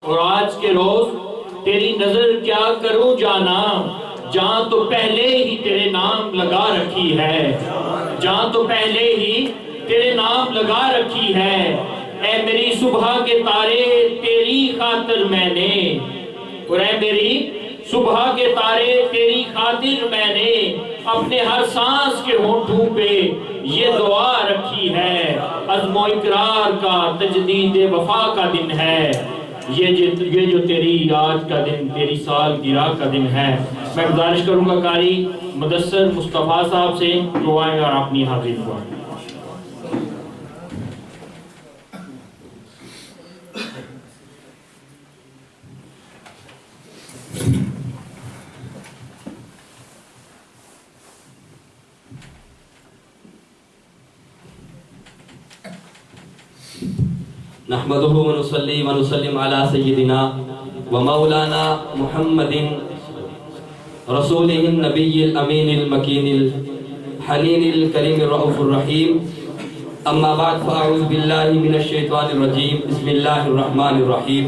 اور آج کے روز تیری نظر کیا کروں جانا، جہاں تو پہلے ہی تیرے نام لگا رکھی ہے، جہاں تو پہلے ہی تیرے نام لگا رکھی ہے۔ اے میری صبح کے تارے تیری خاطر میں نے، اور اے میری صبح کے تارے تیری خاطر میں نے اپنے ہر سانس کے ہونٹوں پہ یہ دعا رکھی ہے۔ عزم و اقرار کا تجدید وفا کا دن ہے، یہ جو تیری آج کا دن تیری سالگرہ کا دن ہے۔ میں گزارش کروں گا قاری مدثر مصطفیٰ صاحب سے دعائیں اور اپنی حاضر دعائیں۔ نحمده ونصلي ونسلم على سيدنا ومولانا محمد رسوله النبي الأمين المكين الحنين الكريم الرؤوف الرحيم، أما بعد فأعوذ بالله من الشيطان الرجيم، بسم الله الرحمن الرحيم۔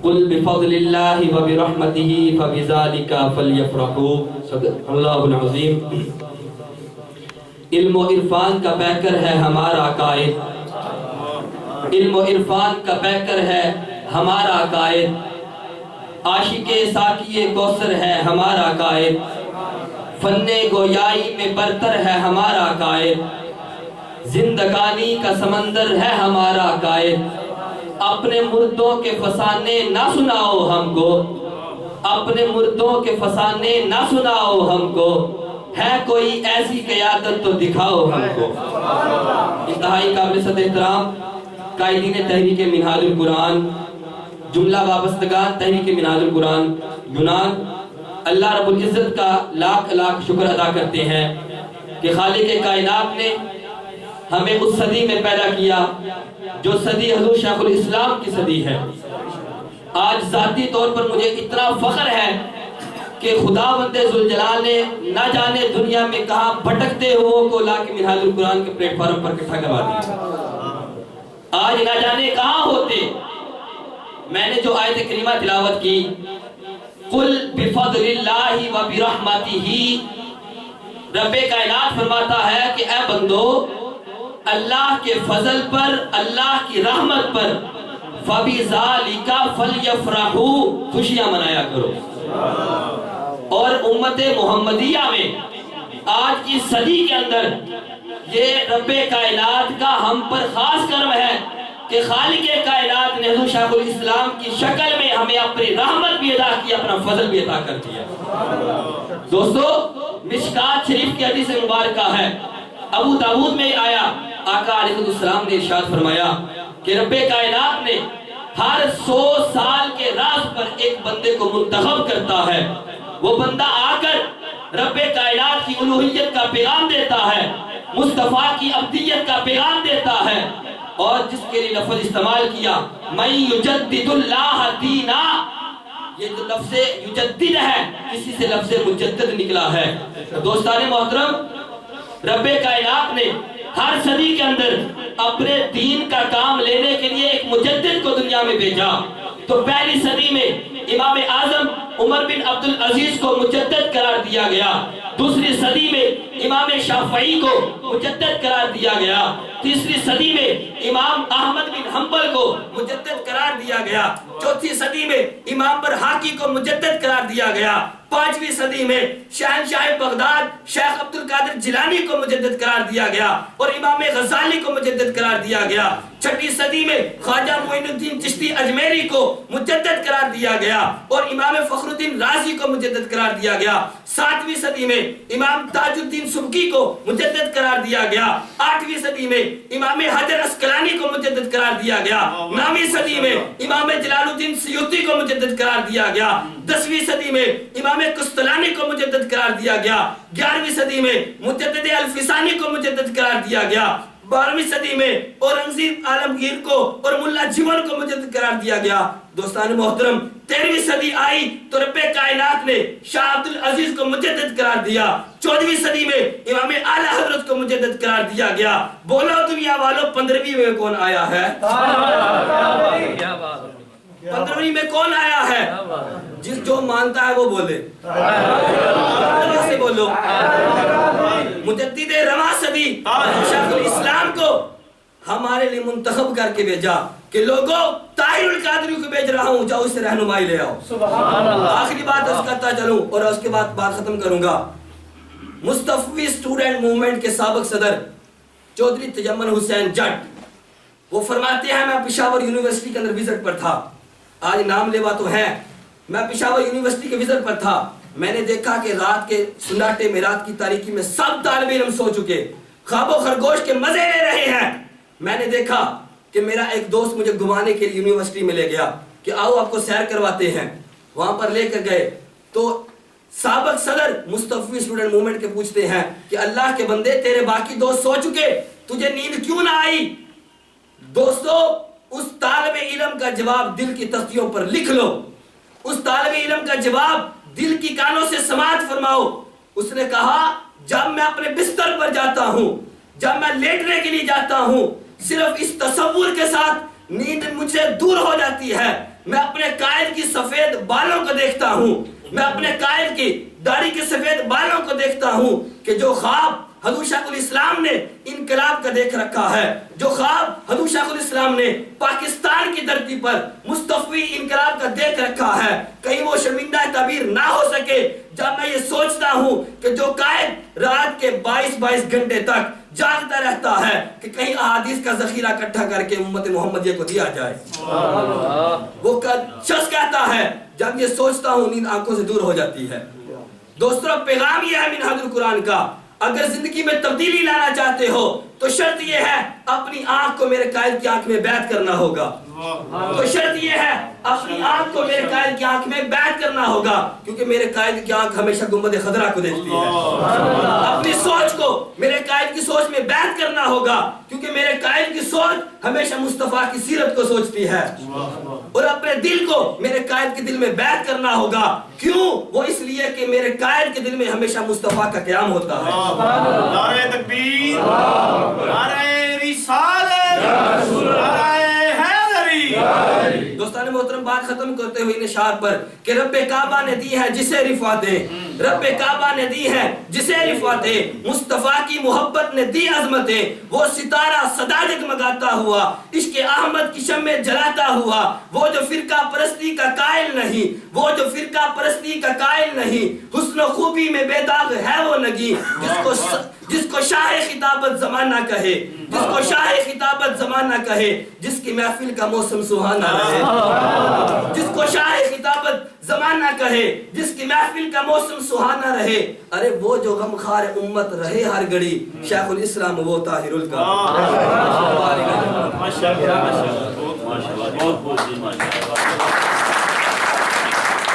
قل بفضل الله وبرحمته فبذلك فليفرحوا، صدق اللہ العظیم۔ علم و عرفان کا پیکر ہے ہمارا قائد، علم و عرفان کا پیکر ہے ہمارا قائد، عاشق ساقی کوثر ہے ہمارا قائد، فن گویائی میں برتر ہے ہمارا قائد، زندگانی کا سمندر ہے ہمارا قائد۔ اپنے مردوں کے فسانے نہ سناؤ ہم کو، اپنے مردوں کے فسانے نہ سناؤ ہم کو، ہے کوئی ایسی قیادت تو دکھاؤ ہم کو۔ انتہائی قابل صد احترام قائدین تحریک منہاج القرآن، جملہ وابستگان تحریک منہاج القرآن یونان، اللہ رب العزت کا لاکھ لاکھ شکر ادا کرتے ہیں کہ خالق کائنات نے ہمیں اس صدی میں پیدا کیا جو صدی حضور شیخ الاسلام کی صدی ہے۔ آج ذاتی طور پر مجھے اتنا فخر ہے کہ خداوند ذوالجلال نے نہ جانے دنیا میں کہاں بھٹکتے ہو کو لا کے منہاج القرآن کے پلیٹ فارم پر اکٹھا کروا دیا۔ آج نہ جانے کہاں ہوتے۔ میں نے جو آیت کریمہ تلاوت کی، قل بفضل اللہ وبرحمتہ، رب کائنات فرماتا ہے کہ اے بندو اللہ کے فضل پر، اللہ کی رحمت پر فبذالک فلیفرحوا، خوشیاں منایا کرو۔ اور امت محمدیہ میں آج کی صدی کے اندر یہ رب کائنات کا ہم پر خاص کرم ہے کہ خالق کائنات نے حضور شیخ الاسلام کی شکل میں ہمیں اپنی رحمت بھی عطا کی، اپنا فضل بھی عطا کر دیا۔ دوستو، مشکات شریف کی حدیث مبارکہ ہے، ابو داؤد میں آیا، آقا علیہ السلام نے ارشاد فرمایا کہ رب کائنات نے ہر 100 سال کے راز پر ایک بندے کو منتخب کرتا ہے، وہ بندہ آ کر رب کائنات کی الوہیت کا پیغام دیتا ہے، مصطفیٰ کی عبدیت کا پیغام دیتا ہے، اور جس کے لیے لفظ استعمال کیا مَن یجدد اللہ دینا، یہ جو لفظ یجدد ہے کسی سے لفظ مجدد نکلا ہے۔ دوستان محترم، رب کائنات نے ہر صدی کے اندر اپنے دین کا کام لینے کے لیے ایک مجدد کو دنیا میں بھیجا۔ تو پہلی صدی میں امام اعظم عمر بن عبدالعزیز کو مجدد قرار دیا گیا، دوسری صدی میں امام شافعی کو مجدد قرار دیا گیا، تیسری صدی میں امام احمد بن حنبل کو مجدد قرار دیا گیا، چوتھی صدی میں امام برحاقی کو مجدد قرار دیا گیا، پانچویں صدی میں شہنشاہ بغداد شیخ عبد القادر جیلانی کو مجدد قرار دیا گیا، اور امام غزالی کو مجدد قرار دیا گیا، چھٹی صدی میں خواجہ معین الدین چشتی اجمیری کو مجدد قرار دیا گیا، اور امام فخر الدین رازی کو مجدد قرار دیا گیا، ساتویں صدی میں امام تاج الدین سبکی کو مجدد قرار دیا گیا، آٹھویں صدی میں امام حجر اسقلانی کو مجدد قرار دیا گیا، نویں صدی میں امام جلال الدین سیوطی کو مجدد قرار دیا گیا، 10ویں صدی میں امام قسطلانی کو مجدد قرار دیا گیا، 11ویں صدی میں مجدد الفسانی کو مجدد قرار دیا گیا، 12ویں صدی میں اورنگزیب عالمگیر کو اور ملا جیون کو مجدد قرار دیا گیا۔ دوستان محترم، 13ویں صدی آئی تو رب کائنات نے شاہ عبد العزیز کو مجدد قرار دیا، 14ویں صدی میں امام اعلی حضرت کو مجدد قرار دیا گیا۔ بولو دنیا والو 15ویں میں کون آیا ہے؟ 15ویں میں کون آیا ہے؟ جس جو مانتا ہے وہ بولے سے بولو مجدد رواں صدی شیخ الاسلام کو ہمارے لیے منتخب کر کے بھیجا کہ لوگوں طاہر القادری کو بھیج رہا ہوں، جاؤ اس سے رہنمائی لے آؤ۔ آخری بات اس کرتا چلوں اور اس کے بعد بات ختم کروں گا۔ مصطفی اسٹوڈنٹ موومنٹ کے سابق صدر چودھری تجمل حسین جٹ وہ فرماتے ہیں میں پشاور یونیورسٹی کے اندر وزٹ پر تھا، آج نام لیوا تو ہے، میں پشاور یونیورسٹی کے وزٹ پر تھا، میں نے دیکھا کہ رات کے سناٹے میں رات کی تاریکی میں سب طالب علم سو چکے، خواب و خرگوش کے مزے لے رہے ہیں۔ میں نے دیکھا کہ میرا ایک دوست مجھے گھمانے کے لیے یونیورسٹی میں لے گیا کہ آؤ آپ کو سیر کرواتے ہیں، وہاں پر لے کر گئے تو سابق صدر مصطفی اسٹوڈنٹ موومنٹ کے پوچھتے ہیں کہ اللہ کے بندے تیرے باقی دوست سو چکے، تجھے نیند کیوں نہ آئی؟ دوستو اس طالب علم کا جواب دل کی تختیوں پر لکھ لو، اس طالب علم کا جواب دل کی کانوں سے سماعت فرماؤ۔ اس نے کہا جب میں اپنے بستر پر جاتا ہوں، جب میں لیٹنے کے لیے جاتا ہوں، صرف اس تصور کے ساتھ نیند مجھ سے دور ہو جاتی ہے، میں اپنے قائد کی سفید بالوں کو دیکھتا ہوں، میں اپنے قائد کی داڑھی کے سفید بالوں کو دیکھتا ہوں کہ جو خواب حضور شیخ الاسلام نے انقلاب کا دیکھ رکھا ہے، جو خواب حضور شیخ الاسلام نے پاکستان کی دھرتی پر مصطفی انقلاب کا دیکھ رکھا ہے، کہیں وہ شرمندہ تعبیر نہ ہو سکے۔ جب میں یہ سوچتا ہوں کہ جو قائد رات کے 22 گھنٹے تک جاگتا رہتا ہے کہ کہیں احادیث کا ذخیرہ اکٹھا کر کے امت محمدیہ کو دیا جائے، وہ شخص کہتا ہے جب یہ سوچتا ہوں نیند آنکھوں سے دور ہو جاتی ہے۔ دوستو پیغام یہ ہے منہاج القرآن کا، اگر زندگی میں تبدیلی لانا چاہتے ہو تو شرط یہ ہے اپنی آنکھ کو میرے قائد کی آنکھ میں بیعت کرنا ہوگا، تو شرط یہ ہے اپنی آنکھ کو میرے قائد کی آنکھ میں بیعت کرنا ہوگا، کیونکہ میرے قائد کی آنکھ ہمیشہ گنبد خضرا کو دیکھتی ہے۔ اپنی سوچ کو میرے قائد کی سوچ میں بیعت کرنا ہوگا، کیونکہ میرے قائد کی سوچ ہمیشہ مصطفیٰ کی سیرت کو سوچتی ہے، اور اپنے دل کو میرے قائد کے دل میں بیعت کرنا ہوگا، کیوں؟ وہ اس لیے کہ میرے قائد کے دل میں ہمیشہ مصطفیٰ کا قیام ہوتا ہے۔ نعرہ تکبیر، نعرہ رسالت، نعرہ حیدری۔ دوستان محترم بات ختم کرتے ہوئے ان اشعار پر کہ رب کعبہ نے دی ہے جسے رفعتیں، رب کعبہ نے دی ہے جسے رفعتیں، مصطفیٰ کی محبت نے دی عظمتیں، وہ ستارہ صدا جگمگاتا ہوا عشق احمد کی شمع جلاتا ہوا، وہ جو فرقہ پرستی کا قائل نہیں، وہ جو فرقہ پرستی کا قائل نہیں، حسن و خوبی میں بے داغ ہے وہ نگی، جس کو شاہ خطابت زمانہ کہے، جس کو شاہ خطابت زمانہ کہے، جس کی محفل کا موسم سہانا رہے، جس کو شاہ خطابت زمانہ کہے، جس کی محفل کا موسم سہانا رہے، ارے وہ جو غمخوار امت رہے ہر گھڑی، شیخ الاسلام وہ طاہر القادری۔ ماشاءاللہ، بہت بہت